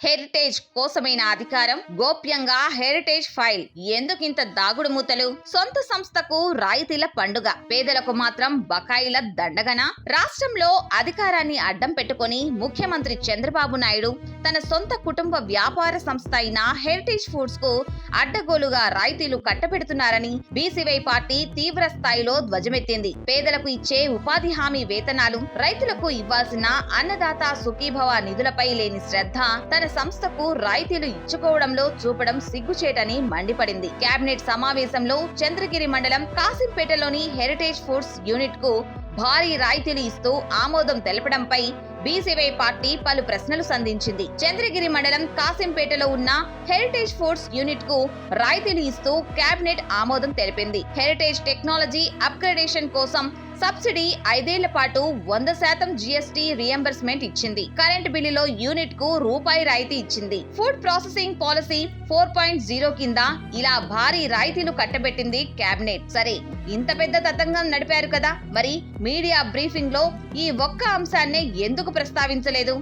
Heritage కోసమైన అధికారం, గోప్యంగా heritage file, ఎందుకింత దాగుడు మూతలు? సొంత సంస్థకు రాయితీల పండుగ, పేదలకు మాత్రం బకాయిల దండగన. రాష్ట్రంలో అధికారాన్ని అడ్డం పెట్టుకుని ముఖ్యమంత్రి చంద్రబాబు నాయుడు తన సొంత కుటుంబ వ్యాపార సంస్థ అయిన హెరిటేజ్ ఫుడ్స్ కు అడ్డగోలుగా రాయితీలు కట్టబెడుతున్నారని బీసీవై పార్టీ తీవ్ర స్థాయిలో ధ్వజమెత్తింది. పేదలకు ఇచ్చే ఉపాధి హామీ వేతనాలు, రైతులకు ఇవ్వాల్సిన అన్నదాత సుఖీభవ నిధులపై లేని శ్రద్ధ తన సంస్థకు రాయితీలు ఇచ్చుకోవడంలో చూపడం సిగ్గుచేటని మండిపడింది. కేబినెట్ సమావేశంలో చంద్రగిరి మండలం కాసింపేటలోని హెరిటేజ్ ఫుడ్స్ యూనిట్ కు భారీ రాయితీలు ఇస్తూ ఆమోదం తెలపడంపై బీసీవై పార్టీ పలు ప్రశ్నలు సంధించింది. చంద్రగిరి మండలం కాసింపేటలో ఉన్న హెరిటేజ్ ఫుడ్స్ యూనిట్ కు రాయితీలు ఇస్తూ కేబినెట్ ఆమోదం తెలిపింది. హెరిటేజ్ టెక్నాలజీ అప్గ్రేడేషన్ కోసం సబ్సిడీ 5 ఏళ్ల పాటు 100% జీఎస్టీ రియంబర్స్మెంట్ ఇచ్చింది. కరెంట్ బిల్లులో యూనిట్ కు రూపాయి రాయితీ ఇచ్చింది. ఫుడ్ ప్రాసెసింగ్ పాలసీ 4.0 కింద ఇలా భారీ రాయితీలు కట్టబెట్టింది కేబినెట్. సరే, ఇంత పెద్ద తతంగం నడిపారు కదా, మరి మీడియా బ్రీఫింగ్ లో ఈ ఒక్క అంశాన్నే ఎందుకు ప్రస్తావించలేదు?